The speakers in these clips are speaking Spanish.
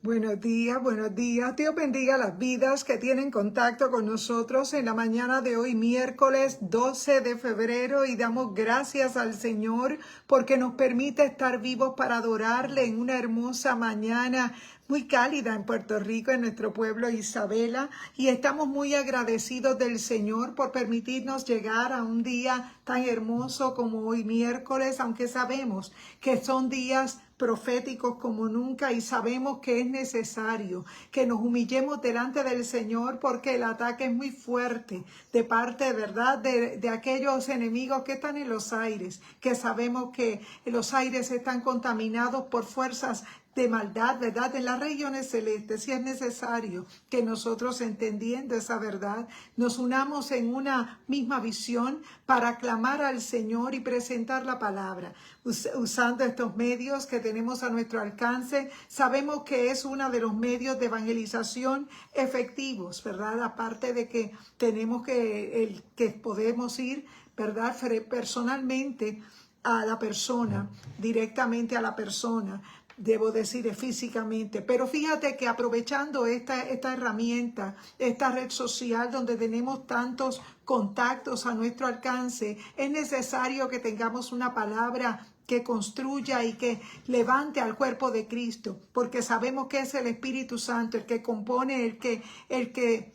Buenos días, buenos días. Dios bendiga las vidas que tienen contacto con nosotros en la mañana de hoy, miércoles 12 de febrero, y damos gracias al Señor porque nos permite estar vivos para adorarle en una hermosa mañana muy cálida en Puerto Rico, en nuestro pueblo Isabela, y estamos muy agradecidos del Señor por permitirnos llegar a un día tan hermoso como hoy miércoles, aunque sabemos que son días proféticos como nunca y sabemos que es necesario que nos humillemos delante del Señor porque el ataque es muy fuerte de parte, ¿verdad?, de aquellos enemigos que están en los aires, que sabemos que los aires están contaminados por fuerzas de maldad, ¿verdad? En las regiones celestes, si es necesario que nosotros, entendiendo esa verdad, nos unamos en una misma visión para clamar al Señor y presentar la palabra. Usando estos medios que tenemos a nuestro alcance, sabemos que es uno de los medios de evangelización efectivos, ¿verdad? Aparte de que tenemos que podemos ir, ¿verdad?, personalmente a la persona, directamente a la persona, debo decir físicamente, pero fíjate que aprovechando esta herramienta, esta red social donde tenemos tantos contactos a nuestro alcance, es necesario que tengamos una palabra que construya y que levante al cuerpo de Cristo, porque sabemos que es el Espíritu Santo el que compone, el que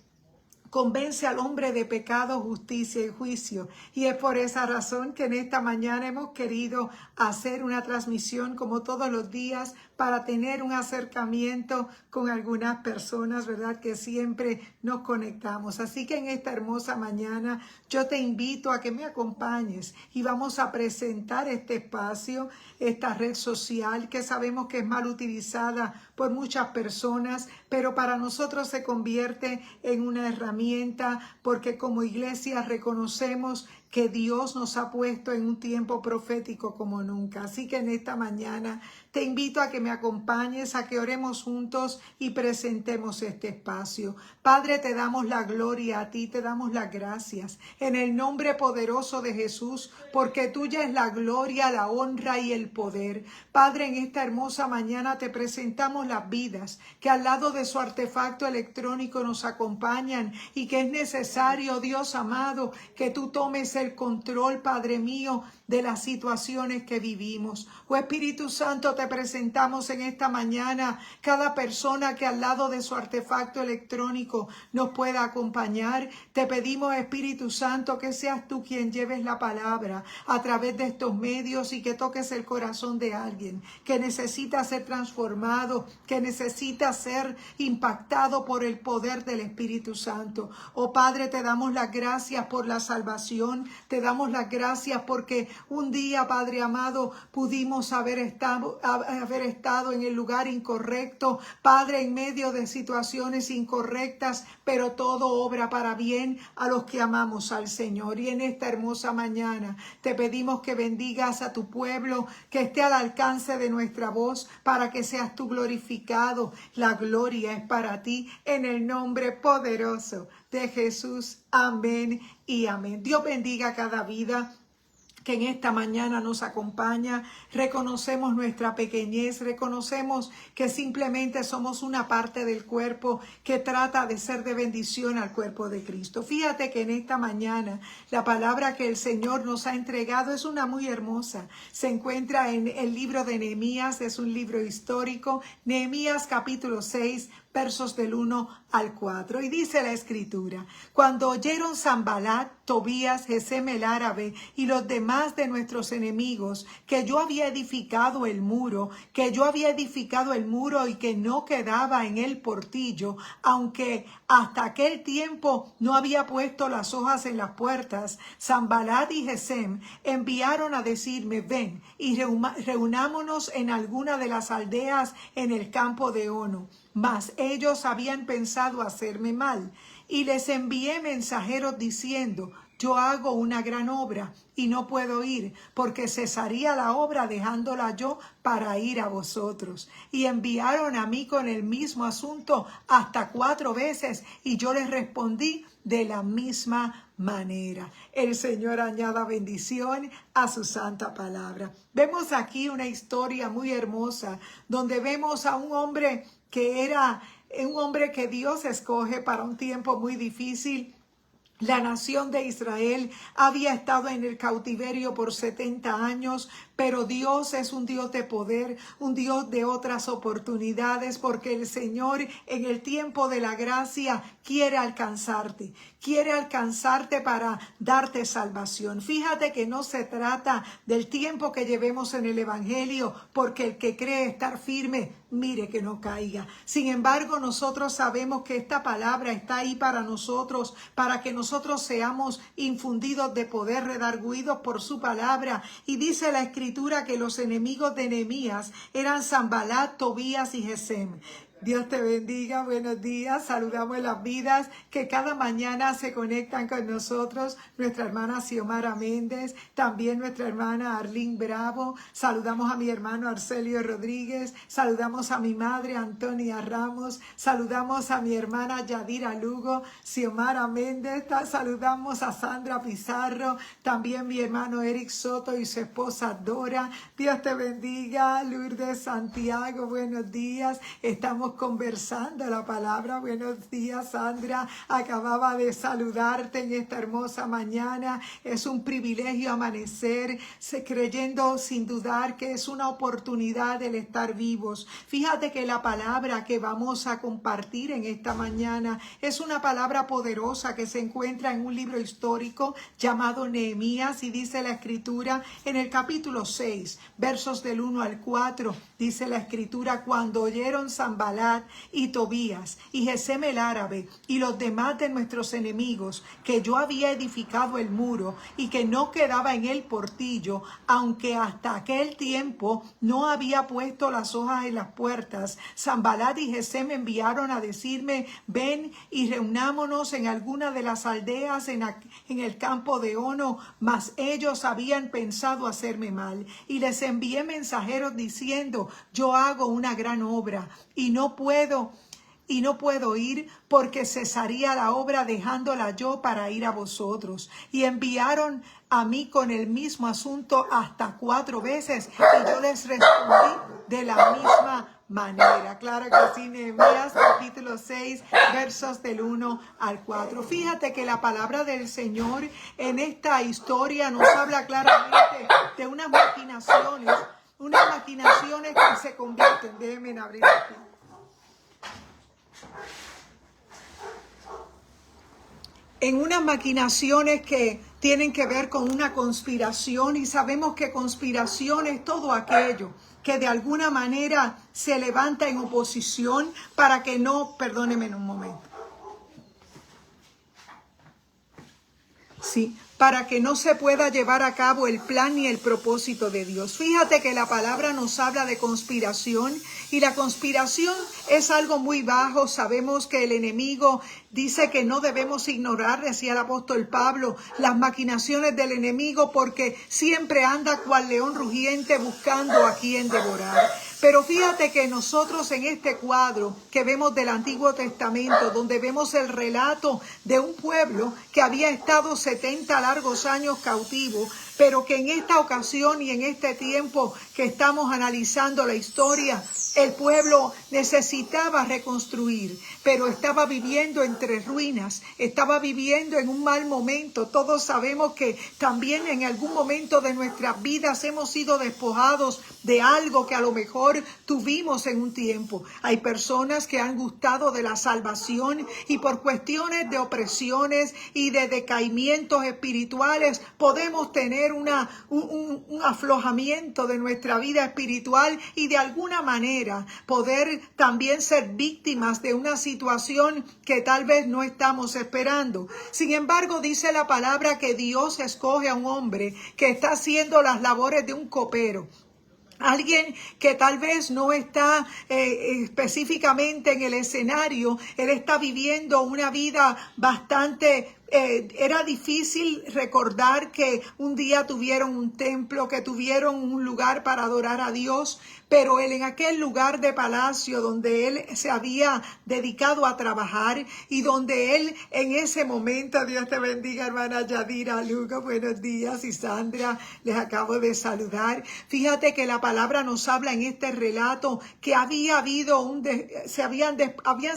convence al hombre de pecado, justicia y juicio. Y es por esa razón que en esta mañana hemos querido hacer una transmisión como todos los días para tener un acercamiento con algunas personas, ¿verdad?, que siempre nos conectamos. Así que en esta hermosa mañana yo te invito a que me acompañes y vamos a presentar este espacio, esta red social que sabemos que es mal utilizada por muchas personas, pero para nosotros se convierte en una herramienta porque como iglesia reconocemos que Dios nos ha puesto en un tiempo profético como nunca. Así que en esta mañana te invito a que me acompañes, a que oremos juntos y presentemos este espacio. Padre, te damos la gloria a ti, te damos las gracias en el nombre poderoso de Jesús, porque tuya es la gloria, la honra y el poder. Padre, en esta hermosa mañana te presentamos las vidas que al lado de su artefacto electrónico nos acompañan y que es necesario, Dios amado, que tú tomes el control, Padre mío, de las situaciones que vivimos. Oh Espíritu Santo, te presentamos en esta mañana cada persona que al lado de su artefacto electrónico nos pueda acompañar. Te pedimos, Espíritu Santo, que seas tú quien lleves la palabra a través de estos medios y que toques el corazón de alguien que necesita ser transformado, que necesita ser impactado por el poder del Espíritu Santo. Oh Padre, te damos las gracias por la salvación, te damos las gracias porque un día, Padre amado, pudimos haber estado en el lugar incorrecto, Padre, en medio de situaciones incorrectas, pero todo obra para bien a los que amamos al Señor. Y en esta hermosa mañana te pedimos que bendigas a tu pueblo, que esté al alcance de nuestra voz para que seas tú glorificado. La gloria es para ti en el nombre poderoso de Jesús. Amén y amén. Dios bendiga a cada vida que en esta mañana nos acompaña. Reconocemos nuestra pequeñez, reconocemos que simplemente somos una parte del cuerpo que trata de ser de bendición al cuerpo de Cristo. Fíjate que en esta mañana la palabra que el Señor nos ha entregado es una muy hermosa. Se encuentra en el libro de Nehemías, es un libro histórico, Nehemías capítulo 6, versos del 1 al 4. Y dice la escritura: cuando oyeron Sanballat, Tobías, Gesem el árabe y los demás de nuestros enemigos que yo había edificado el muro, y que no quedaba en el portillo, aunque hasta aquel tiempo no había puesto las hojas en las puertas, Sanballat y Gesem enviaron a decirme: ven y reunámonos en alguna de las aldeas en el campo de Ono. Mas ellos habían pensado hacerme mal, y les envié mensajeros diciendo: yo hago una gran obra y no puedo ir, porque cesaría la obra dejándola yo para ir a vosotros. Y enviaron a mí con el mismo asunto hasta 4 veces, y yo les respondí de la misma manera. El Señor añada bendición a su santa palabra. Vemos aquí una historia muy hermosa donde vemos a un hombre que era un hombre que Dios escoge para un tiempo muy difícil. La nación de Israel había estado en el cautiverio por 70 años, pero Dios es un Dios de poder, un Dios de otras oportunidades, porque el Señor en el tiempo de la gracia quiere alcanzarte para darte salvación. Fíjate que no se trata del tiempo que llevemos en el Evangelio, porque el que cree estar firme, mire que no caiga. Sin embargo, nosotros sabemos que esta palabra está ahí para nosotros, para que nosotros seamos infundidos de poder, redarguidos por su palabra. Y dice la Escritura que los enemigos de Nehemías eran Sanbalat, Tobías y Gesem. Dios te bendiga, buenos días, saludamos en las vidas que cada mañana se conectan con nosotros, nuestra hermana Xiomara Méndez, también nuestra hermana Arlene Bravo, saludamos a mi hermano Arcelio Rodríguez, saludamos a mi madre Antonia Ramos, saludamos a mi hermana Yadira Lugo, Xiomara Méndez, saludamos a Sandra Pizarro, también mi hermano Eric Soto y su esposa Dora. Dios te bendiga, Lourdes Santiago, buenos días, estamos conversando la palabra. Buenos días, Sandra. Acababa de saludarte en esta hermosa mañana. Es un privilegio amanecer creyendo sin dudar que es una oportunidad el estar vivos. Fíjate que la palabra que vamos a compartir en esta mañana es una palabra poderosa que se encuentra en un libro histórico llamado Nehemías, y dice la Escritura en el capítulo 6, versos del 1 al 4, dice la Escritura: cuando oyeron Sanbalat y Tobías y Gesem el árabe y los demás de nuestros enemigos que yo había edificado el muro y que no quedaba en el portillo, aunque hasta aquel tiempo no había puesto las hojas en las puertas, Sanbalat y Gesem enviaron a decirme: ven y reunámonos en alguna de las aldeas en el campo de Ono. Mas ellos habían pensado hacerme mal, y les envié mensajeros diciendo: yo hago una gran obra y no puedo ir, porque cesaría la obra dejándola yo para ir a vosotros. Y enviaron a mí con el mismo asunto hasta 4 veces, y yo les respondí de la misma manera. Claro que sí, Nehemías capítulo 6, versos del 1 al 4. Fíjate que la palabra del Señor en esta historia nos habla claramente de unas maquinaciones que se convierten. Déjenme abrir aquí. En unas maquinaciones que tienen que ver con una conspiración, y sabemos que conspiración es todo aquello que de alguna manera se levanta en oposición para que no, perdónenme un momento. Sí, para que no se pueda llevar a cabo el plan ni el propósito de Dios. Fíjate que la palabra nos habla de conspiración, y la conspiración es algo muy bajo. Sabemos que el enemigo dice que no debemos ignorar, decía el apóstol Pablo, las maquinaciones del enemigo, porque siempre anda cual león rugiente buscando a quien devorar. Pero fíjate que nosotros en este cuadro que vemos del Antiguo Testamento, donde vemos el relato de un pueblo que había estado 70 largos años cautivo, pero que en esta ocasión y en este tiempo que estamos analizando la historia, el pueblo necesitaba reconstruir, pero estaba viviendo entre ruinas, estaba viviendo en un mal momento. Todos sabemos que también en algún momento de nuestras vidas hemos sido despojados de algo que a lo mejor tuvimos en un tiempo. Hay personas que han gustado de la salvación, y por cuestiones de opresiones y de decaimientos espirituales podemos tener un aflojamiento de nuestra vida espiritual, y de alguna manera poder también ser víctimas de una situación que tal vez no estamos esperando. Sin embargo, dice la palabra que Dios escoge a un hombre que está haciendo las labores de un copero. Alguien que tal vez no está específicamente en el escenario, él está viviendo una vida bastante era difícil recordar que un día tuvieron un templo, que tuvieron un lugar para adorar a Dios, pero él en aquel lugar de palacio donde él se había dedicado a trabajar y donde él en ese momento, Dios te bendiga hermana Yadira, Luca, buenos días, y Sandra, les acabo de saludar. Fíjate que la palabra nos habla en este relato que habían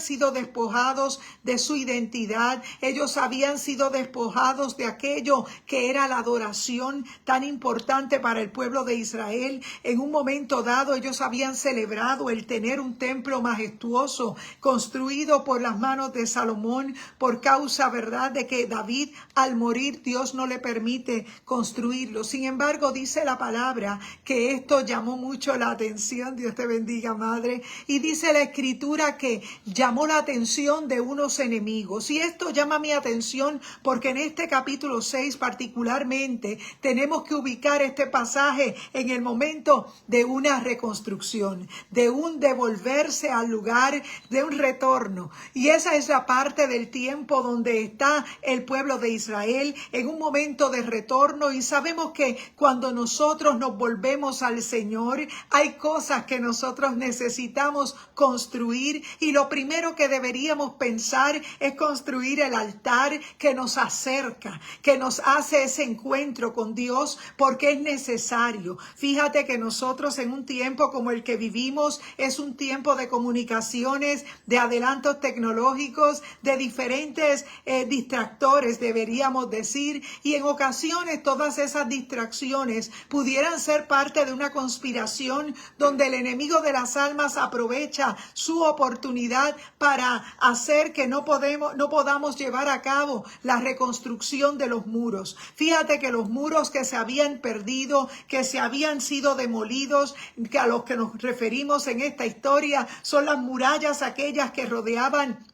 sido despojados de su identidad, ellos habían sido despojados de aquello que era la adoración tan importante para el pueblo de Israel. En un momento dado ellos habían celebrado el tener un templo majestuoso construido por las manos de Salomón por causa, ¿verdad?, de que David al morir Dios no le permite construirlo. Sin embargo, dice la palabra que esto llamó mucho la atención. Dios te bendiga, madre. Y dice la escritura que llamó la atención de unos enemigos. Y esto llama mi atención porque en este capítulo 6 particularmente tenemos que ubicar este pasaje en el momento de una reconstrucción, de un devolverse al lugar, de un retorno. Y esa es la parte del tiempo donde está el pueblo de Israel en un momento de retorno. Y sabemos que cuando nosotros nos volvemos al Señor, hay cosas que nosotros necesitamos construir, y lo primero que deberíamos pensar es construir el altar que nos acerca, que nos hace ese encuentro con Dios, porque es necesario. Fíjate que nosotros en un tiempo como el que vivimos es un tiempo de comunicaciones, de adelantos tecnológicos, de diferentes distractores, deberíamos decir, y en ocasiones todas esas distracciones pudieran ser parte de una conspiración donde el enemigo de las almas aprovecha su oportunidad para hacer que no podamos llevar a cabo la reconstrucción de los muros. Fíjate que los muros que se habían perdido, que se habían sido demolidos, que a los que nos referimos en esta historia son las murallas aquellas que rodeaban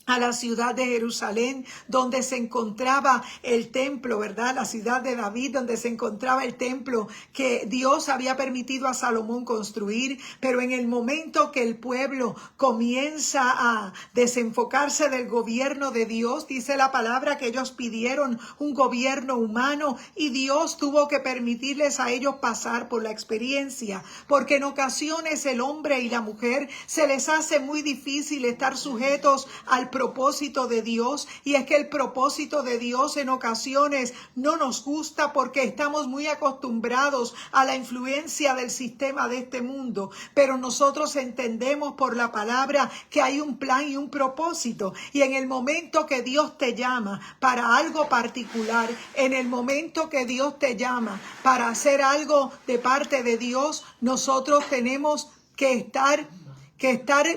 a la ciudad de Jerusalén, donde se encontraba el templo, ¿verdad? La ciudad de David, donde se encontraba el templo que Dios había permitido a Salomón construir. Pero en el momento que el pueblo comienza a desenfocarse del gobierno de Dios, dice la palabra que ellos pidieron un gobierno humano y Dios tuvo que permitirles a ellos pasar por la experiencia, porque en ocasiones el hombre y la mujer se les hace muy difícil estar sujetos al propósito de Dios, y es que el propósito de Dios en ocasiones no nos gusta porque estamos muy acostumbrados a la influencia del sistema de este mundo, pero nosotros entendemos por la palabra que hay un plan y un propósito, y en el momento que Dios te llama para algo particular, en el momento que Dios te llama para hacer algo de parte de Dios, nosotros tenemos que estar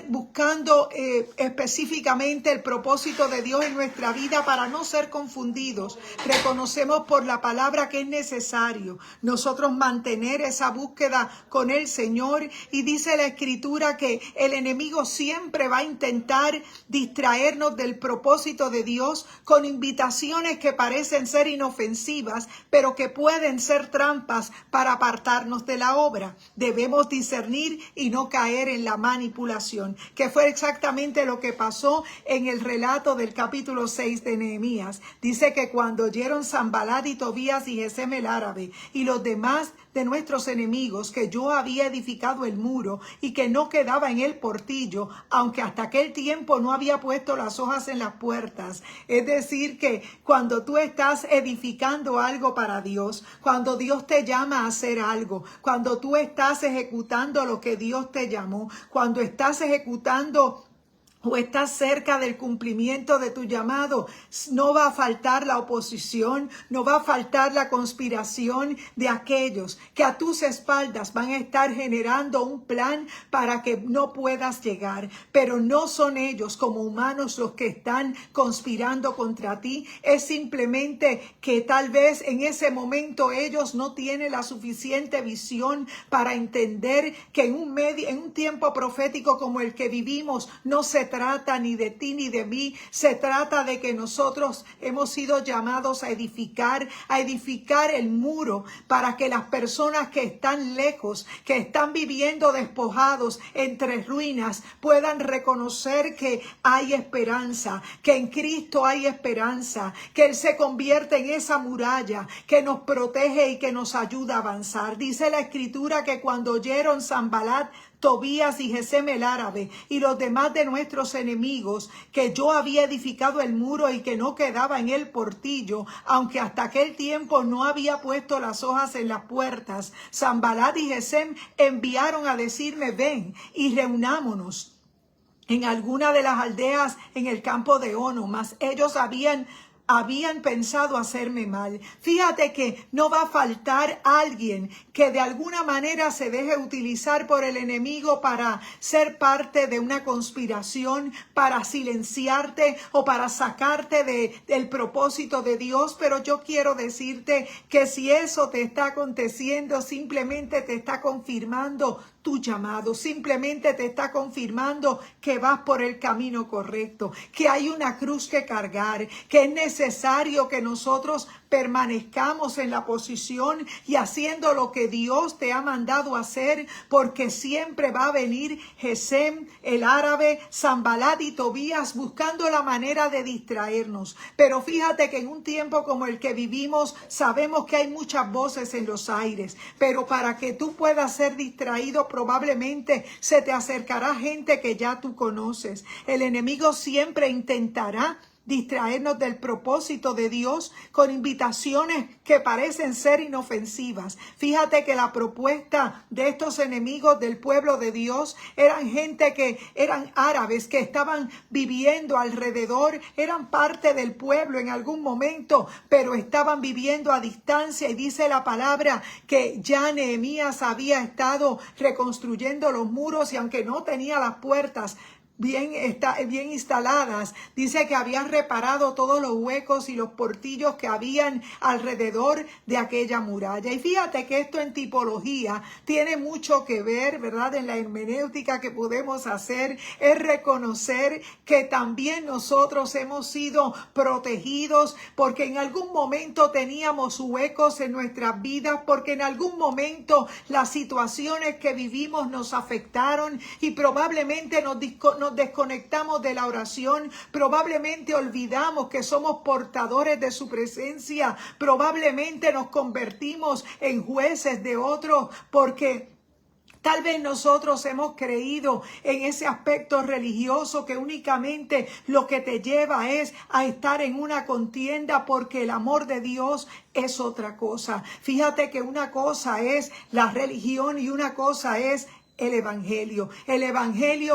buscando específicamente el propósito de Dios en nuestra vida para no ser confundidos. Reconocemos por la palabra que es necesario nosotros mantener esa búsqueda con el Señor, y dice la Escritura que el enemigo siempre va a intentar distraernos del propósito de Dios con invitaciones que parecen ser inofensivas, pero que pueden ser trampas para apartarnos de la obra. Debemos discernir y no caer en la manipulación, que fue exactamente lo que pasó en el relato del capítulo 6 de Nehemías. Dice que cuando oyeron Sanbalat y Tobías y Gesem el árabe y los demás de nuestros enemigos que yo había edificado el muro y que no quedaba en el portillo, aunque hasta aquel tiempo no había puesto las hojas en las puertas. Es decir, que cuando tú estás edificando algo para Dios, cuando Dios te llama a hacer algo, cuando tú estás ejecutando lo que Dios te llamó, cuando estás ejecutando o estás cerca del cumplimiento de tu llamado, no va a faltar la oposición, no va a faltar la conspiración de aquellos que a tus espaldas van a estar generando un plan para que no puedas llegar. Pero no son ellos como humanos los que están conspirando contra ti, es simplemente que tal vez en ese momento ellos no tienen la suficiente visión para entender que en un tiempo profético como el que vivimos no se trata ni de ti ni de mí, se trata de que nosotros hemos sido llamados a edificar el muro para que las personas que están lejos, que están viviendo despojados entre ruinas, puedan reconocer que hay esperanza, que en Cristo hay esperanza, que Él se convierte en esa muralla que nos protege y que nos ayuda a avanzar. Dice la Escritura que cuando oyeron Sanbalat, Tobías y Gesem el árabe y los demás de nuestros enemigos que yo había edificado el muro y que no quedaba en el portillo, aunque hasta aquel tiempo no había puesto las hojas en las puertas, Sanbalat y Gesem enviaron a decirme: ven y reunámonos en alguna de las aldeas en el campo de Ono, mas ellos habían pensado hacerme mal. Fíjate que no va a faltar alguien que de alguna manera se deje utilizar por el enemigo para ser parte de una conspiración, para silenciarte o para sacarte del propósito de Dios. Pero yo quiero decirte que si eso te está aconteciendo, simplemente te está confirmando tu llamado, simplemente te está confirmando que vas por el camino correcto, que hay una cruz que cargar, que es necesario que nosotros permanezcamos en la posición y haciendo lo que Dios te ha mandado hacer, porque siempre va a venir Gesem, el árabe, Sanbalat y Tobías buscando la manera de distraernos. Pero fíjate que en un tiempo como el que vivimos, sabemos que hay muchas voces en los aires, pero para que tú puedas ser distraído, probablemente se te acercará gente que ya tú conoces. El enemigo siempre intentará distraernos del propósito de Dios con invitaciones que parecen ser inofensivas. Fíjate que la propuesta de estos enemigos del pueblo de Dios eran gente que eran árabes, que estaban viviendo alrededor, eran parte del pueblo en algún momento, pero estaban viviendo a distancia. Y dice la palabra que ya Nehemías había estado reconstruyendo los muros y aunque no tenía las puertas bien instaladas, dice que habían reparado todos los huecos y los portillos que habían alrededor de aquella muralla. Y fíjate que esto en tipología tiene mucho que ver, ¿verdad? En la hermenéutica que podemos hacer es reconocer que también nosotros hemos sido protegidos porque en algún momento teníamos huecos en nuestras vidas, porque en algún momento las situaciones que vivimos nos afectaron y probablemente nos desconectamos de la oración, probablemente olvidamos que somos portadores de su presencia, probablemente nos convertimos en jueces de otros porque tal vez nosotros hemos creído en ese aspecto religioso que únicamente lo que te lleva es a estar en una contienda, porque el amor de Dios es otra cosa. Fíjate que una cosa es la religión y una cosa es el evangelio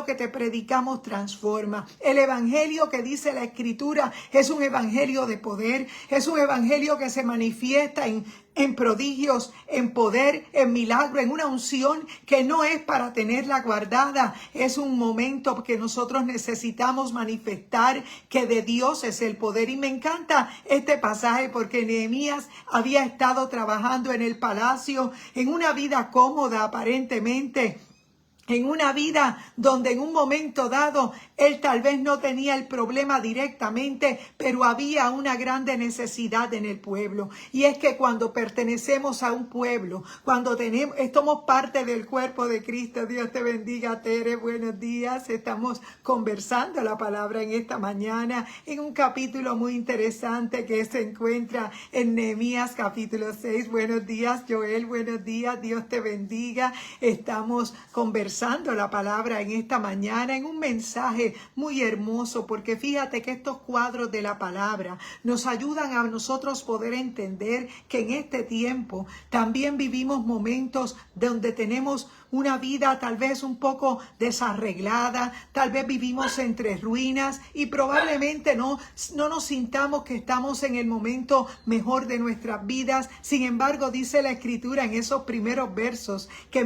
que te predicamos transforma. El evangelio que dice la Escritura es un evangelio de poder, es un evangelio que se manifiesta en prodigios, en poder, en milagro, en una unción que no es para tenerla guardada. Es un momento que nosotros necesitamos manifestar que de Dios es el poder. Y me encanta este pasaje porque Nehemías había estado trabajando en el palacio, en una vida cómoda aparentemente, en una vida donde en un momento dado él tal vez no tenía el problema directamente, pero había una grande necesidad en el pueblo. Y es que cuando pertenecemos a un pueblo, cuando somos parte del cuerpo de Cristo. Dios te bendiga, Tere, buenos días. Estamos conversando la palabra en esta mañana en un capítulo muy interesante que se encuentra en Nehemías capítulo 6. Buenos días, Joel, buenos días, Dios te bendiga. Estamos conversando la palabra en esta mañana en un mensaje muy hermoso, porque fíjate que estos cuadros de la palabra nos ayudan a nosotros poder entender que en este tiempo también vivimos momentos donde tenemos una vida tal vez un poco desarreglada, tal vez vivimos entre ruinas y probablemente no nos sintamos que estamos en el momento mejor de nuestras vidas. Sin embargo, dice la Escritura en esos primeros versos que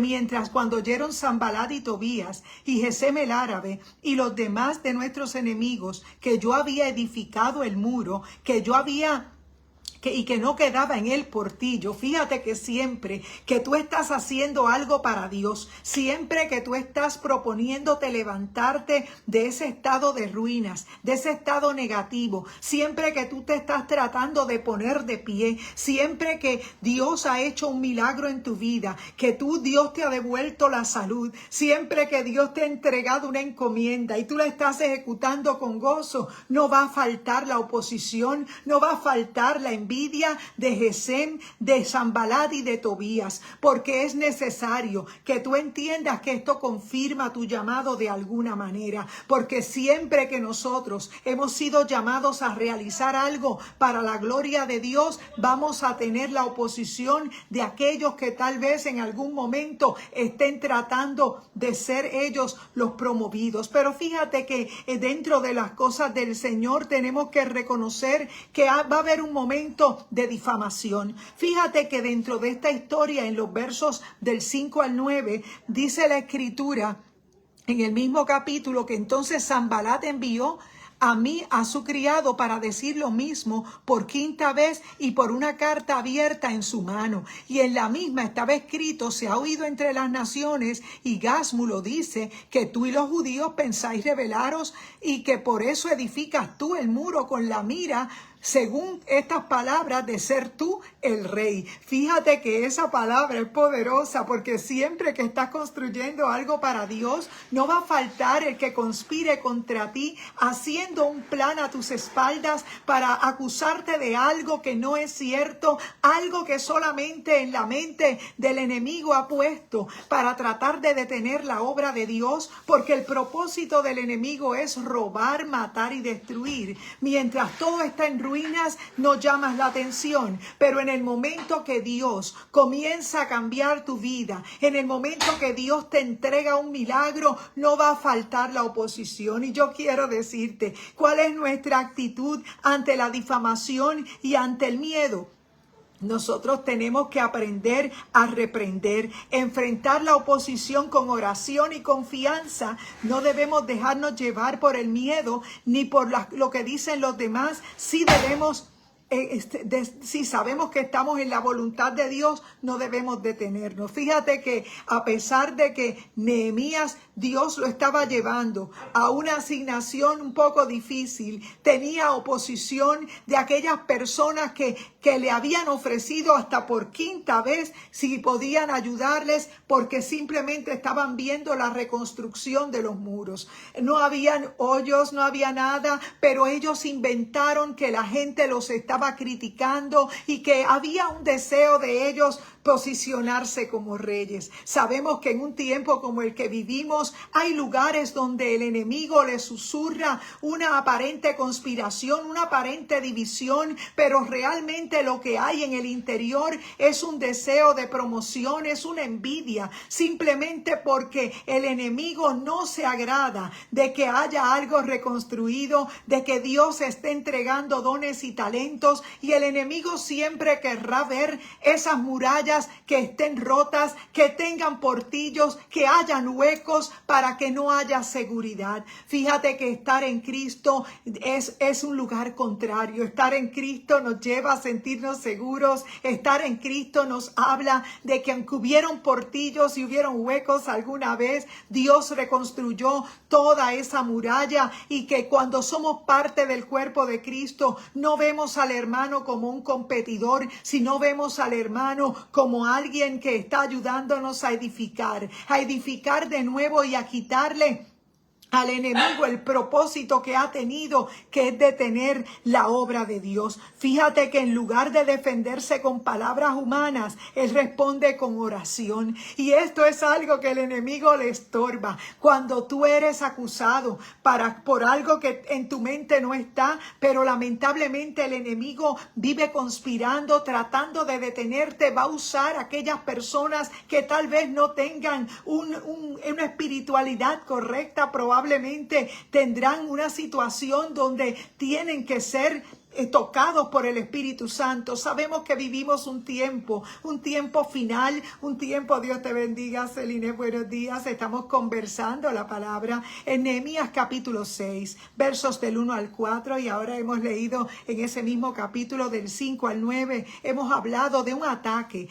cuando oyeron Sanbalat y Tobías y Gesem el árabe y los demás de nuestros enemigos que yo había edificado el muro, que yo había y que no quedaba en el portillo. Fíjate que siempre que tú estás haciendo algo para Dios, siempre que tú estás proponiéndote levantarte de ese estado de ruinas, de ese estado negativo, siempre que tú te estás tratando de poner de pie, siempre que Dios ha hecho un milagro en tu vida, que Dios te ha devuelto la salud, siempre que Dios te ha entregado una encomienda y tú la estás ejecutando con gozo, no va a faltar la oposición, no va a faltar la envidia de Gesem, de Sanbalat y de Tobías, porque es necesario que tú entiendas que esto confirma tu llamado de alguna manera, porque siempre que nosotros hemos sido llamados a realizar algo para la gloria de Dios, vamos a tener la oposición de aquellos que tal vez en algún momento estén tratando de ser ellos los promovidos. Pero fíjate que dentro de las cosas del Señor tenemos que reconocer que va a haber un momento de difamación. Fíjate que dentro de esta historia, en los versos del 5 al 9, dice la Escritura en el mismo capítulo que entonces Sanbalat envió a su criado para decir lo mismo por quinta vez y por una carta abierta en su mano. Y en la misma estaba escrito: se ha oído entre las naciones, y Gásmulo dice, que tú y los judíos pensáis rebelaros y que por eso edificas tú el muro con la mira, según estas palabras, de ser tú el rey. Fíjate que esa palabra es poderosa, porque siempre que estás construyendo algo para Dios, no va a faltar el que conspire contra ti, haciendo un plan a tus espaldas para acusarte de algo que no es cierto, algo que solamente en la mente del enemigo ha puesto para tratar de detener la obra de Dios, porque el propósito del enemigo es robar, matar y destruir. Mientras todo está en ruinas, no llamas la atención, pero en el momento que Dios comienza a cambiar tu vida, en el momento que Dios te entrega un milagro, no va a faltar la oposición. Y yo quiero decirte cuál es nuestra actitud ante la difamación y ante el miedo. Nosotros tenemos que aprender a reprender, enfrentar la oposición con oración y confianza. No debemos dejarnos llevar por el miedo ni por lo que dicen los demás. Sí debemos, si sabemos que estamos en la voluntad de Dios, no debemos detenernos. Fíjate que a pesar de que Nehemías, Dios lo estaba llevando a una asignación un poco difícil, tenía oposición de aquellas personas que le habían ofrecido hasta por quinta vez si podían ayudarles, porque simplemente estaban viendo la reconstrucción de los muros. No habían hoyos, no había nada, pero ellos inventaron que la gente los estaba criticando y que había un deseo de ellos posicionarse como reyes. Sabemos que en un tiempo como el que vivimos hay lugares donde el enemigo le susurra una aparente conspiración, una aparente división, pero realmente lo que hay en el interior es un deseo de promoción, es una envidia, simplemente porque el enemigo no se agrada de que haya algo reconstruido, de que Dios esté entregando dones y talentos, y el enemigo siempre querrá ver esas murallas que estén rotas, que tengan portillos, que hayan huecos, para que no haya seguridad. Fíjate que estar en Cristo es un lugar contrario. Estar en Cristo nos lleva a sentirnos seguros. Estar en Cristo nos habla de que aunque hubieron portillos y hubieron huecos alguna vez, Dios reconstruyó toda esa muralla, y que cuando somos parte del cuerpo de Cristo, no vemos al hermano como un competidor, sino vemos al hermano como alguien que está ayudándonos a edificar de nuevo y a quitarle al enemigo el propósito que ha tenido, que es detener la obra de Dios. Fíjate que en lugar de defenderse con palabras humanas, él responde con oración. Y esto es algo que el enemigo le estorba. Cuando tú eres acusado por algo que en tu mente no está, pero lamentablemente el enemigo vive conspirando, tratando de detenerte, va a usar a aquellas personas que tal vez no tengan una espiritualidad correcta, probablemente tendrán una situación donde tienen que ser tocados por el Espíritu Santo. Sabemos que vivimos un tiempo final, un tiempo, Dios te bendiga, Celine, buenos días. Estamos conversando la palabra en Nehemías capítulo 6, versos del 1 al 4, y ahora hemos leído en ese mismo capítulo del 5 al 9, hemos hablado de un ataque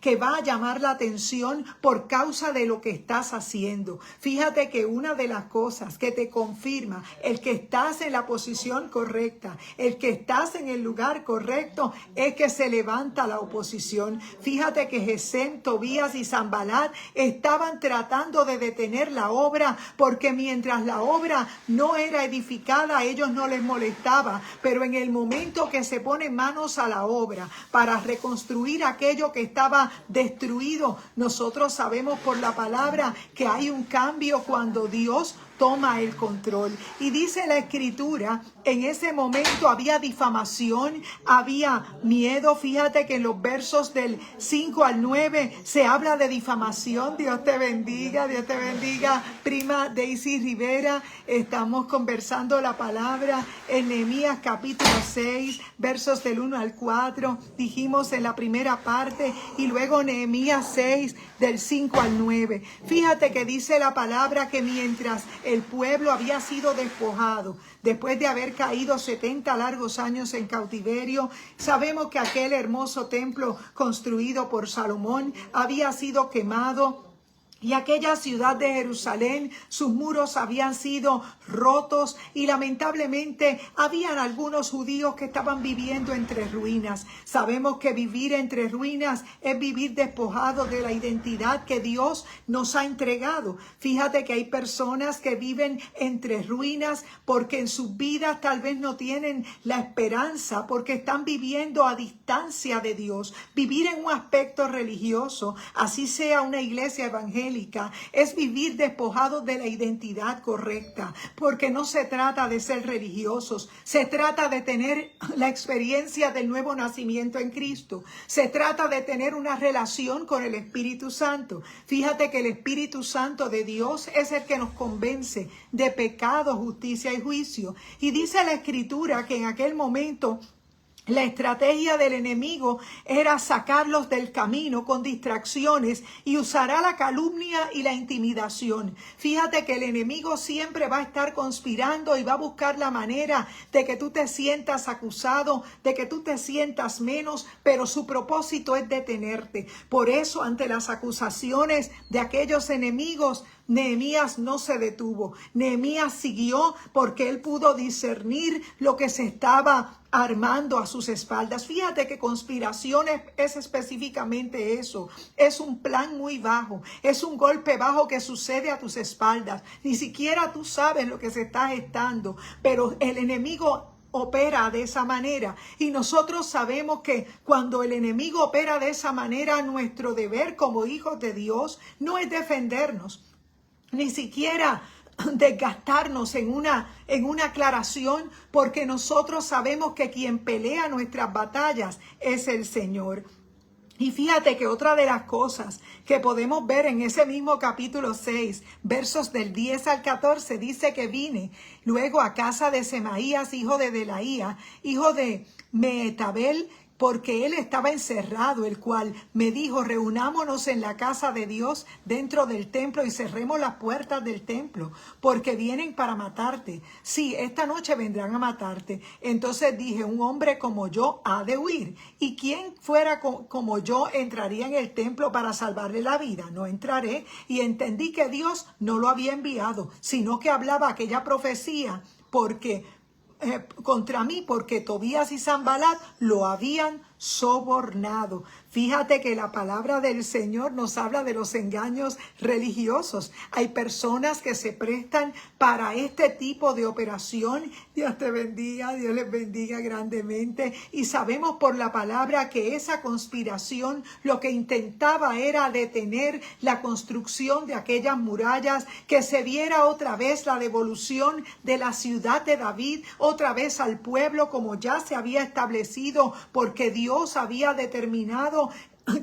que va a llamar la atención por causa de lo que estás haciendo. Fíjate que una de las cosas que te confirma el que estás en la posición correcta, el que estás en el lugar correcto, es que se levanta la oposición. Fíjate que Gesem, Tobías y Sanbalat estaban tratando de detener la obra, porque mientras la obra no era edificada, a ellos no les molestaba, pero en el momento que se ponen manos a la obra para reconstruir aquello que estaba destruido, nosotros sabemos por la palabra que hay un cambio cuando Dios toma el control. Y dice la Escritura, en ese momento había difamación, había miedo. Fíjate que en los versos del 5 al 9 se habla de difamación. Dios te bendiga, prima Daisy Rivera. Estamos conversando la palabra en Nehemías capítulo 6, versos del 1 al 4. Dijimos en la primera parte, y luego Nehemías 6, del 5 al 9. Fíjate que dice la palabra que mientras el pueblo había sido despojado, después de haber caído 70 largos años en cautiverio, sabemos que aquel hermoso templo construido por Salomón había sido quemado. Y aquella ciudad de Jerusalén, sus muros habían sido rotos y lamentablemente habían algunos judíos que estaban viviendo entre ruinas. Sabemos que vivir entre ruinas es vivir despojados de la identidad que Dios nos ha entregado. Fíjate que hay personas que viven entre ruinas porque en sus vidas tal vez no tienen la esperanza, porque están viviendo a distancia de Dios. Vivir en un aspecto religioso, así sea una iglesia evangélica, es vivir despojados de la identidad correcta, porque no se trata de ser religiosos, se trata de tener la experiencia del nuevo nacimiento en Cristo, se trata de tener una relación con el Espíritu Santo. Fíjate que el Espíritu Santo de Dios es el que nos convence de pecado, justicia y juicio. Y dice la Escritura que en aquel momento la estrategia del enemigo era sacarlos del camino con distracciones y usará la calumnia y la intimidación. Fíjate que el enemigo siempre va a estar conspirando y va a buscar la manera de que tú te sientas acusado, de que tú te sientas menos, pero su propósito es detenerte. Por eso, ante las acusaciones de aquellos enemigos, Nehemías no se detuvo. Nehemías siguió porque él pudo discernir lo que se estaba armando a sus espaldas. Fíjate que conspiraciones es específicamente eso. Es un plan muy bajo. Es un golpe bajo que sucede a tus espaldas. Ni siquiera tú sabes lo que se está gestando, pero el enemigo opera de esa manera, y nosotros sabemos que cuando el enemigo opera de esa manera, nuestro deber como hijos de Dios no es defendernos, ni siquiera desgastarnos en una aclaración, porque nosotros sabemos que quien pelea nuestras batallas es el Señor. Y fíjate que otra de las cosas que podemos ver en ese mismo capítulo 6, versos del 10 al 14, dice que vine luego a casa de Semaías, hijo de Delaía, hijo de Mehetabel, porque él estaba encerrado, el cual me dijo: reunámonos en la casa de Dios dentro del templo y cerremos las puertas del templo, porque vienen para matarte. Sí, esta noche vendrán a matarte. Entonces dije: un hombre como yo ha de huir. ¿Y quién fuera como yo entraría en el templo para salvarle la vida? No entraré. Y entendí que Dios no lo había enviado, sino que hablaba aquella profecía contra mí, porque Tobías y Sanbalat lo habían sobornado. Fíjate que la palabra del Señor nos habla de los engaños religiosos. Hay personas que se prestan para este tipo de operación. Dios te bendiga, Dios les bendiga grandemente. Y sabemos por la palabra que esa conspiración lo que intentaba era detener la construcción de aquellas murallas, que se viera otra vez la devolución de la ciudad de David, otra vez al pueblo como ya se había establecido, porque Dios había determinado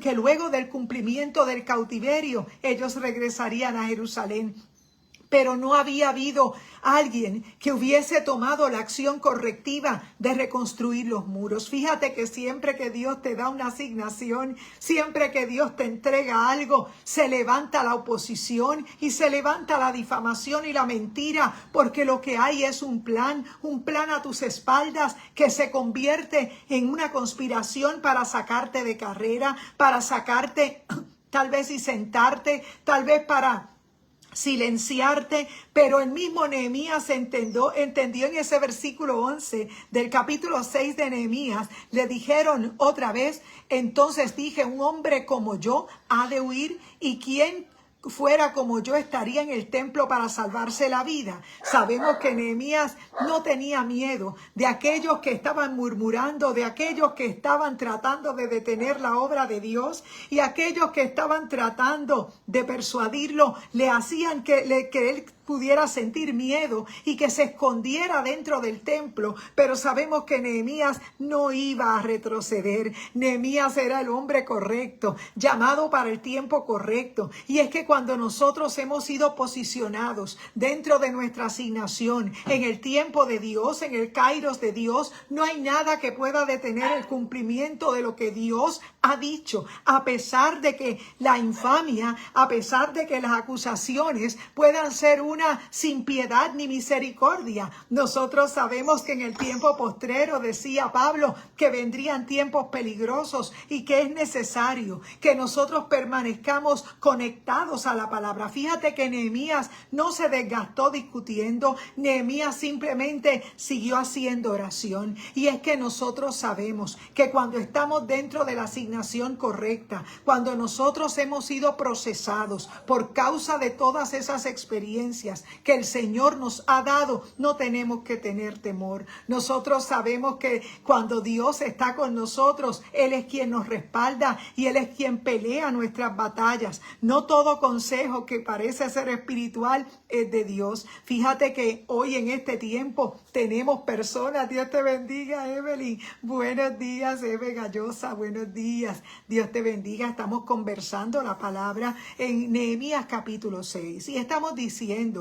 que luego del cumplimiento del cautiverio ellos regresarían a Jerusalén. pero no había habido alguien que hubiese tomado la acción correctiva de reconstruir los muros. Fíjate que siempre que Dios te da una asignación, siempre que Dios te entrega algo, se levanta la oposición y se levanta la difamación y la mentira, porque lo que hay es un plan a tus espaldas que se convierte en una conspiración para sacarte de carrera, para sacarte tal vez y sentarte, tal vez para silenciarte, pero el mismo Nehemías entendió en ese versículo 11 del capítulo 6 de Nehemías. Le dijeron otra vez, entonces dije, un hombre como yo ha de huir, y quién fuera como yo estaría en el templo para salvarse la vida. Sabemos que Nehemías no tenía miedo de aquellos que estaban murmurando, de aquellos que estaban tratando de detener la obra de Dios, y aquellos que estaban tratando de persuadirlo, le hacían que él pudiera sentir miedo y que se escondiera dentro del templo. Pero sabemos que Nehemías no iba a retroceder. Nehemías era el hombre correcto, llamado para el tiempo correcto. Y es que cuando nosotros hemos sido posicionados dentro de nuestra asignación, en el tiempo de Dios, en el kairos de Dios, no hay nada que pueda detener el cumplimiento de lo que Dios ha dicho, a pesar de que la infamia, a pesar de que las acusaciones puedan ser una sin piedad ni misericordia. Nosotros sabemos que en el tiempo postrero, decía Pablo, que vendrían tiempos peligrosos y que es necesario que nosotros permanezcamos conectados a la palabra. Fíjate que Nehemías no se desgastó discutiendo, Nehemías simplemente siguió haciendo oración. Y es que nosotros sabemos que cuando estamos dentro de la asignación correcta, cuando nosotros hemos sido procesados por causa de todas esas experiencias que el Señor nos ha dado, no tenemos que tener temor. Nosotros sabemos que cuando Dios está con nosotros, Él es quien nos respalda y Él es quien pelea nuestras batallas. No todo consejo que parece ser espiritual es de Dios. Fíjate que hoy en este tiempo tenemos personas. Dios te bendiga, Evelyn. Buenos días, Eve Gallosa. Buenos días. Dios te bendiga. Estamos conversando la palabra en Nehemías capítulo 6 y estamos diciendo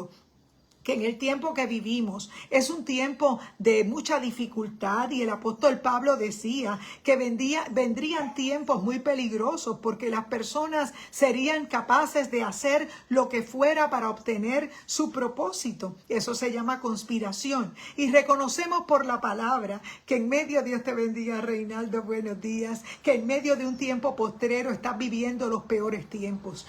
que en el tiempo que vivimos es un tiempo de mucha dificultad, y el apóstol Pablo decía que vendrían tiempos muy peligrosos porque las personas serían capaces de hacer lo que fuera para obtener su propósito. Eso se llama conspiración, y reconocemos por la palabra que en medio, Dios te bendiga, Reinaldo, buenos días, que en medio de un tiempo postrero estás viviendo los peores tiempos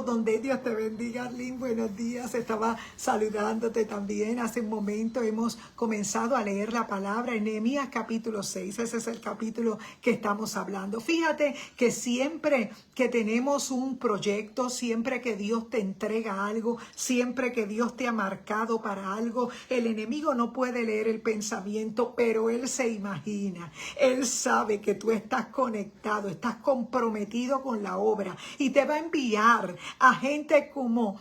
donde, Dios te bendiga, Arlene, buenos días, estaba saludando también. Hace un momento hemos comenzado a leer la palabra en Nehemías capítulo 6. Ese es el capítulo que estamos hablando. Fíjate que siempre que tenemos un proyecto, siempre que Dios te entrega algo, siempre que Dios te ha marcado para algo, el enemigo no puede leer el pensamiento, pero él se imagina. Él sabe que tú estás conectado, estás comprometido con la obra, y te va a enviar a gente como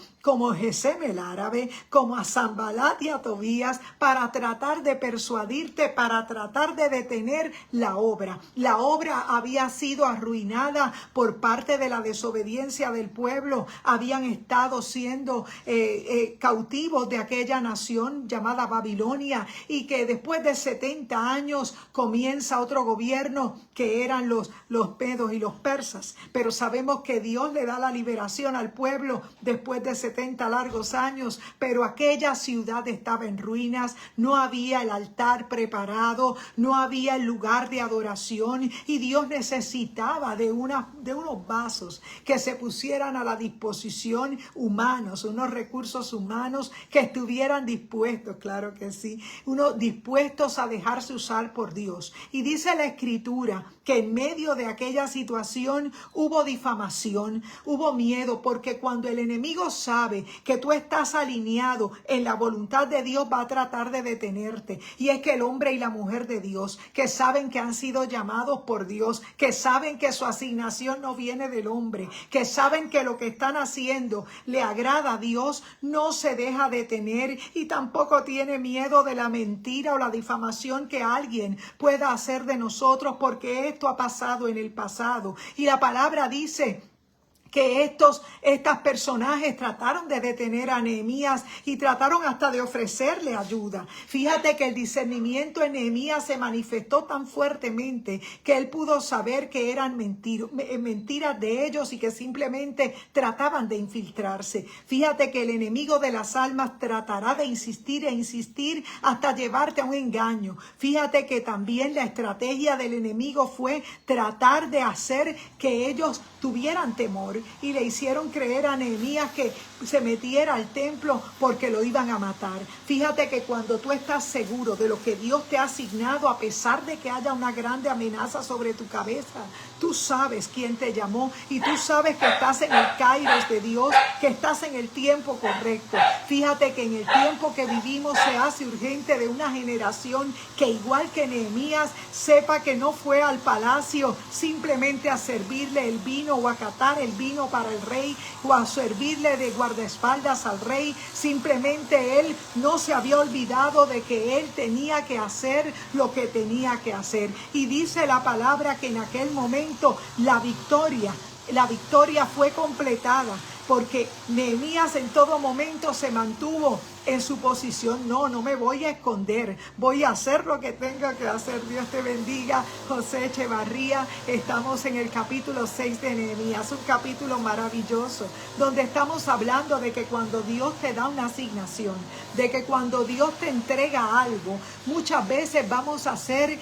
Gesem el árabe, como a Sanbalat y a Tobías, para tratar de persuadirte, para tratar de detener la obra. La obra había sido arruinada por parte de la desobediencia del pueblo. Habían estado siendo cautivos de aquella nación llamada Babilonia, y que después de 70 años comienza otro gobierno que eran los medos y los persas. Pero sabemos que Dios le da la liberación al pueblo después de 70 largos años, pero aquella ciudad estaba en ruinas, no había el altar preparado, no había el lugar de adoración, y Dios necesitaba de unos vasos que se pusieran a la disposición, humanos, unos recursos humanos que estuvieran dispuestos, claro que sí, unos dispuestos a dejarse usar por Dios. Y dice la Escritura que en medio de aquella situación hubo difamación, hubo miedo, porque cuando el enemigo sabe que tú estás alineado en la voluntad de Dios, va a tratar de detenerte. Y es que el hombre y la mujer de Dios, que saben que han sido llamados por Dios, que saben que su asignación no viene del hombre, que saben que lo que están haciendo le agrada a Dios, no se deja detener, y tampoco tiene miedo de la mentira o la difamación que alguien pueda hacer de nosotros, porque esto ha pasado en el pasado. Y la palabra dice que estas personajes trataron de detener a Nehemías y trataron hasta de ofrecerle ayuda. Fíjate que el discernimiento en Nehemías se manifestó tan fuertemente que él pudo saber que eran mentiras de ellos y que simplemente trataban de infiltrarse. Fíjate que el enemigo de las almas tratará de insistir e insistir hasta llevarte a un engaño. Fíjate que también la estrategia del enemigo fue tratar de hacer que ellos tuvieran temor y le hicieron creer a Nehemías que se metiera al templo porque lo iban a matar. Fíjate que cuando tú estás seguro de lo que Dios te ha asignado, a pesar de que haya una grande amenaza sobre tu cabeza, tú sabes quién te llamó y tú sabes que estás en el kairos de Dios, que estás en el tiempo correcto. Fíjate que en el tiempo que vivimos se hace urgente de una generación que, igual que Nehemías, sepa que no fue al palacio simplemente a servirle el vino o a catar el vino para el rey o a servirle de guardaespaldas al rey. Simplemente él no se había olvidado de que él tenía que hacer lo que tenía que hacer. Y dice la palabra que en aquel momento la victoria fue completada, porque Nehemías en todo momento se mantuvo en su posición. No me voy a esconder, voy a hacer lo que tenga que hacer. Dios te bendiga, José Echevarría. Estamos en el capítulo 6 de Nehemías, un capítulo maravilloso, donde estamos hablando de que cuando Dios te da una asignación, de que cuando Dios te entrega algo, muchas veces vamos a ser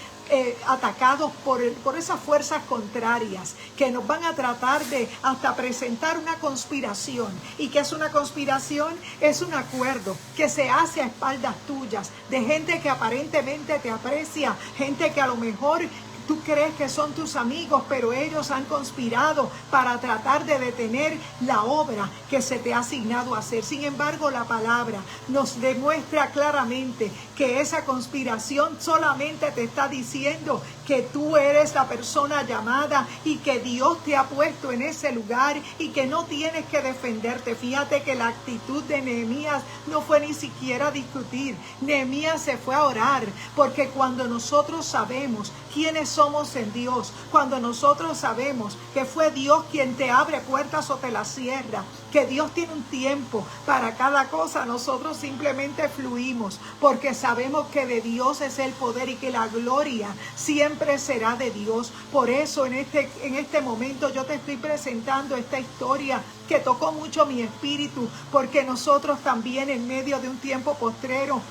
atacados por esas fuerzas contrarias que nos van a tratar de hasta presentar una conspiración. ¿Y qué es una conspiración? Es un acuerdo que se hace a espaldas tuyas, de gente que aparentemente te aprecia, gente que a lo mejor tú crees que son tus amigos, pero ellos han conspirado para tratar de detener la obra que se te ha asignado a hacer. Sin embargo, la palabra nos demuestra claramente que esa conspiración solamente te está diciendo que tú eres la persona llamada y que Dios te ha puesto en ese lugar y que no tienes que defenderte. Fíjate que la actitud de Nehemías no fue ni siquiera discutir. Nehemías se fue a orar, porque cuando nosotros sabemos quiénes somos en Dios, cuando nosotros sabemos que fue Dios quien te abre puertas o te las cierra, que Dios tiene un tiempo para cada cosa, nosotros simplemente fluimos, porque sabemos que de Dios es el poder y que la gloria siempre será de Dios. Por eso en este momento yo te estoy presentando esta historia que tocó mucho mi espíritu, porque nosotros también en medio de un tiempo postrero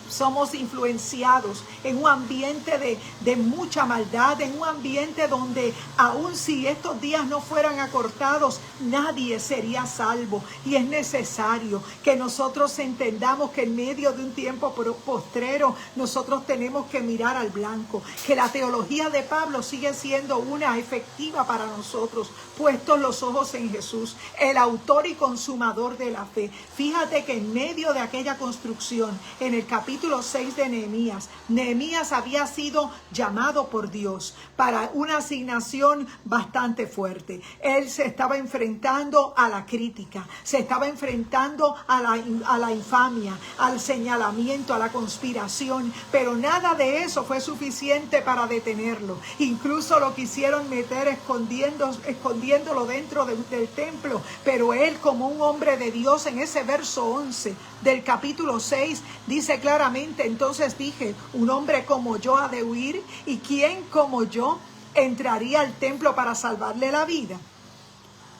somos influenciados en un ambiente de mucha maldad, en un ambiente donde aun si estos días no fueran acortados, nadie sería salvo. Y es necesario que nosotros entendamos que en medio de un tiempo postrero nosotros tenemos que mirar al blanco, que la teología de Pablo sigue siendo una efectiva para nosotros, puestos los ojos en Jesús, el autor y consumador de la fe. Fíjate que en medio de aquella construcción, en el capítulo 6 de Nehemías había sido llamado por Dios para una asignación bastante fuerte. Él se estaba enfrentando a la crítica, se estaba enfrentando a la infamia, al señalamiento, a la conspiración, pero nada de eso fue suficiente para detenerlo. Incluso lo quisieron meter escondiéndolo dentro del templo, pero él, como un hombre de Dios, en ese verso 11 del capítulo 6 dice claramente: entonces dije, un hombre como yo ha de huir, y quién como yo entraría al templo para salvarle la vida.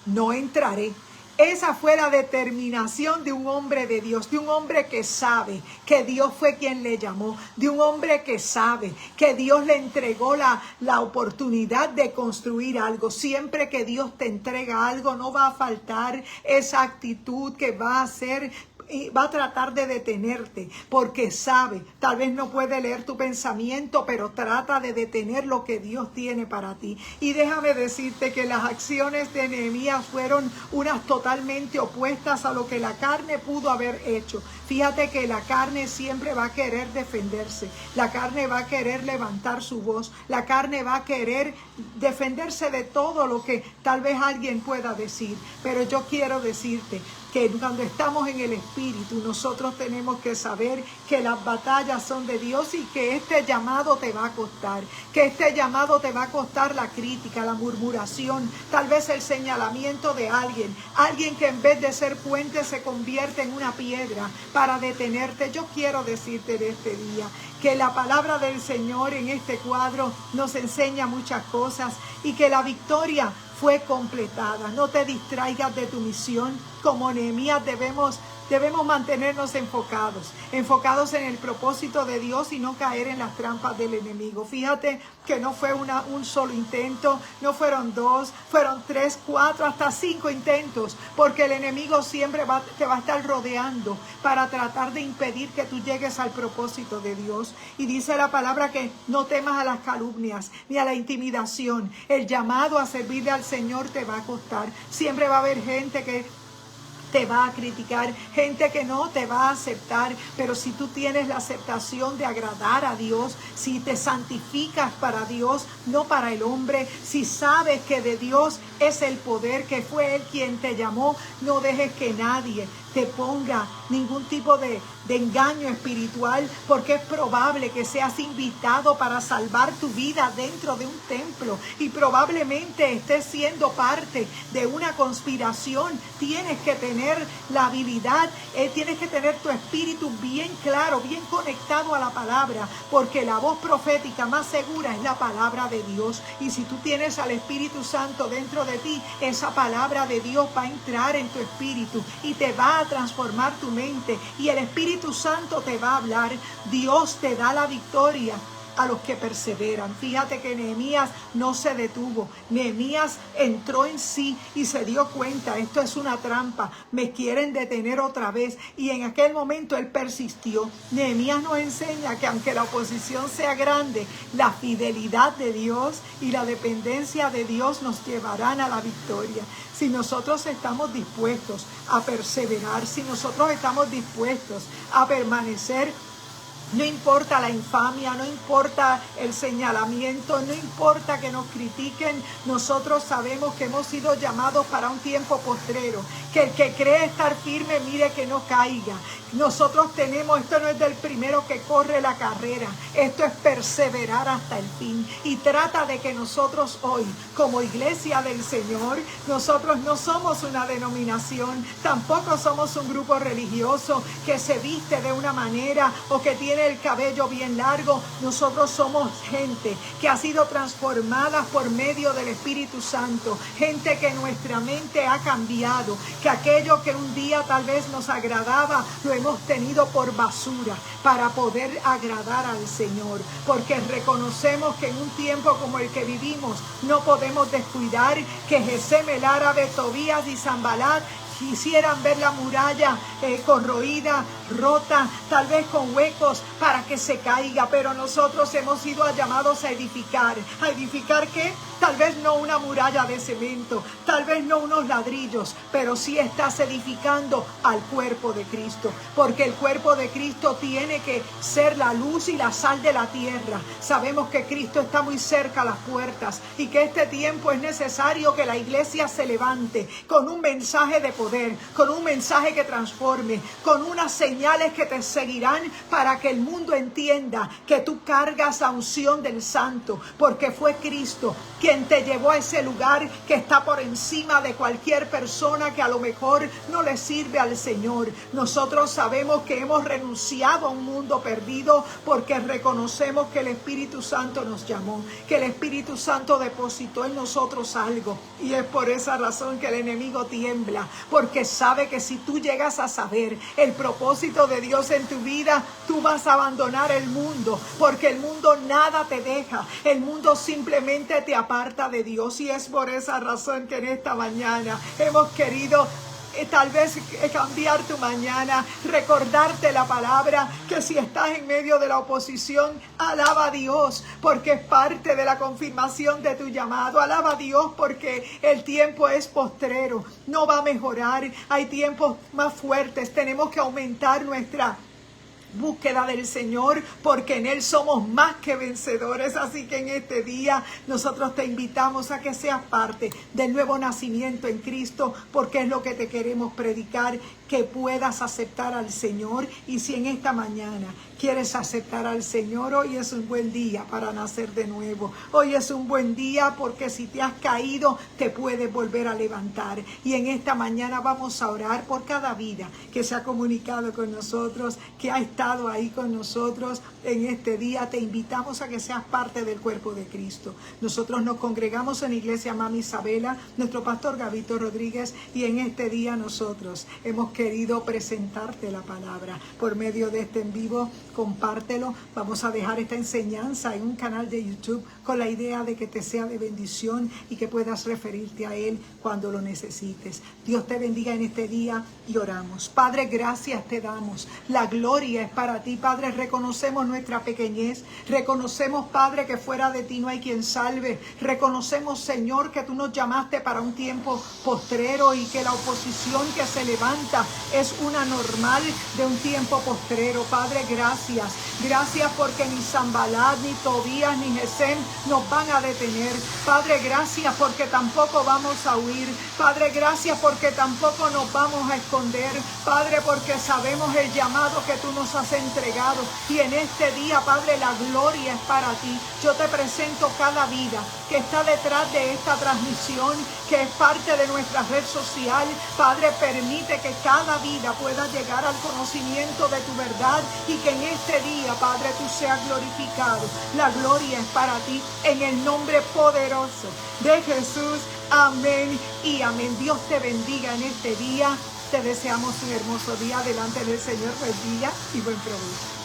No entraré. Esa fue la determinación de un hombre de Dios, de un hombre que sabe que Dios fue quien le llamó, de un hombre que sabe que Dios le entregó la oportunidad de construir algo. Siempre que Dios te entrega algo, no va a faltar esa actitud que va a tratar de detenerte, porque sabe, tal vez no puede leer tu pensamiento, pero trata de detener lo que Dios tiene para ti. Y déjame decirte que las acciones de Nehemías fueron unas totalmente opuestas a lo que la carne pudo haber hecho. Fíjate que la carne siempre va a querer defenderse, la carne va a querer levantar su voz, la carne va a querer defenderse de todo lo que tal vez alguien pueda decir. Pero yo quiero decirte, que cuando estamos en el Espíritu, nosotros tenemos que saber que las batallas son de Dios y que este llamado te va a costar, que este llamado te va a costar la crítica, la murmuración, tal vez el señalamiento de alguien que en vez de ser puente se convierte en una piedra para detenerte. Yo quiero decirte de este día que la palabra del Señor en este cuadro nos enseña muchas cosas y que la victoria fue completada. No te distraigas de tu misión. Como Nehemías debemos mantenernos enfocados en el propósito de Dios y no caer en las trampas del enemigo. Fíjate que no fue un solo intento, no fueron 2, fueron 3, 4, hasta 5 intentos, porque el enemigo siempre te va a estar rodeando para tratar de impedir que tú llegues al propósito de Dios. Y dice la palabra que no temas a las calumnias ni a la intimidación. El llamado a servirle al Señor te va a costar. Siempre va a haber gente que te va a criticar, gente que no te va a aceptar, pero si tú tienes la aceptación de agradar a Dios, si te santificas para Dios, no para el hombre, si sabes que de Dios es el poder, que fue Él quien te llamó, no dejes que nadie te ponga ningún tipo de engaño espiritual, porque es probable que seas invitado para salvar tu vida dentro de un templo y probablemente estés siendo parte de una conspiración. Tienes que tener la habilidad, tienes que tener tu espíritu bien claro, bien conectado a la palabra, porque la voz profética más segura es la palabra de Dios. Y si tú tienes al Espíritu Santo dentro de ti, esa palabra de Dios va a entrar en tu espíritu y te va a transformar tu mente, y el Espíritu Santo te va a hablar. Dios te da la victoria a los que perseveran. Fíjate que Nehemías no se detuvo. Nehemías entró en sí y se dio cuenta, esto es una trampa, me quieren detener otra vez, y en aquel momento él persistió. Nehemías nos enseña que aunque la oposición sea grande, la fidelidad de Dios y la dependencia de Dios nos llevarán a la victoria. Si nosotros estamos dispuestos a perseverar, si nosotros estamos dispuestos a permanecer, no importa la infamia, no importa el señalamiento, no importa que nos critiquen, nosotros sabemos que hemos sido llamados para un tiempo postrero, que el que cree estar firme, mire que no caiga. Nosotros tenemos, esto no es del primero que corre la carrera, esto es perseverar hasta el fin. Y trata de que nosotros hoy, como iglesia del Señor, nosotros no somos una denominación, tampoco somos un grupo religioso que se viste de una manera o que tiene el cabello bien largo. Nosotros somos gente que ha sido transformada por medio del Espíritu Santo, gente que nuestra mente ha cambiado, que aquello que un día tal vez nos agradaba, lo hemos tenido por basura para poder agradar al Señor, porque reconocemos que en un tiempo como el que vivimos no podemos descuidar que Gesem, el árabe, Tobías y Sanbalat quisieran ver la muralla corroída, rota, tal vez con huecos para que se caiga, pero nosotros hemos sido llamados a edificar. ¿A edificar qué? Tal vez no una muralla de cemento, tal vez no unos ladrillos, pero sí estás edificando al cuerpo de Cristo, porque el cuerpo de Cristo tiene que ser la luz y la sal de la tierra. Sabemos que Cristo está muy cerca a las puertas y que este tiempo es necesario que la iglesia se levante con un mensaje de poder, con un mensaje que transforme, con unas señales que te seguirán para que el mundo entienda que tú cargas la unción del Santo, porque fue Cristo quien te llevó a ese lugar que está por encima de cualquier persona que a lo mejor no le sirve al Señor. Nosotros sabemos que hemos renunciado a un mundo perdido porque reconocemos que el Espíritu Santo nos llamó, que el Espíritu Santo depositó en nosotros algo, y es por esa razón que el enemigo tiembla, porque sabe que si tú llegas a saber el propósito de Dios en tu vida, tú vas a abandonar el mundo, porque el mundo nada te deja, el mundo simplemente te aparta de Dios. Y es por esa razón que en esta mañana hemos querido tal vez cambiar tu mañana, recordarte la palabra, que si estás en medio de la oposición, alaba a Dios, porque es parte de la confirmación de tu llamado. Alaba a Dios porque el tiempo es postrero, no va a mejorar, hay tiempos más fuertes, tenemos que aumentar nuestra búsqueda del Señor, porque en Él somos más que vencedores. Así que en este día nosotros te invitamos a que seas parte del nuevo nacimiento en Cristo, porque es lo que te queremos predicar, que puedas aceptar al Señor. Y si en esta mañana quieres aceptar al Señor, hoy es un buen día para nacer de nuevo. Hoy es un buen día porque si te has caído, te puedes volver a levantar. Y en esta mañana vamos a orar por cada vida que se ha comunicado con nosotros, que ha estado ahí con nosotros. En este día te invitamos a que seas parte del cuerpo de Cristo. Nosotros nos congregamos en la iglesia Mami Isabela, nuestro pastor Gabito Rodríguez, y en este día nosotros hemos querido presentarte la palabra por medio de este en vivo. Compártelo. Vamos a dejar esta enseñanza en un canal de YouTube con la idea de que te sea de bendición y que puedas referirte a Él cuando lo necesites. Dios te bendiga en este día y oramos. Padre, gracias te damos. La gloria es para ti, Padre. Reconocemos nuestra pequeñez. Reconocemos, Padre, que fuera de ti no hay quien salve. Reconocemos, Señor, que tú nos llamaste para un tiempo postrero y que la oposición que se levanta es una normal de un tiempo postrero. Padre, gracias. Gracias porque ni Sanbalat, ni Tobías, ni Gesem nos van a detener. Padre, gracias porque tampoco vamos a huir. Padre, gracias porque tampoco nos vamos a esconder. Padre, porque sabemos el llamado que tú nos has entregado. Y en este día, Padre, la gloria es para ti. Yo te presento cada vida que está detrás de esta transmisión, que es parte de nuestra red social. Padre, permite que cada vida pueda llegar al conocimiento de tu verdad y que en este día, Padre, tú seas glorificado. La gloria es para ti, en el nombre poderoso de Jesús. Amén y amén. Dios te bendiga en este día. Te deseamos un hermoso día delante del Señor. Buen día y buen provecho.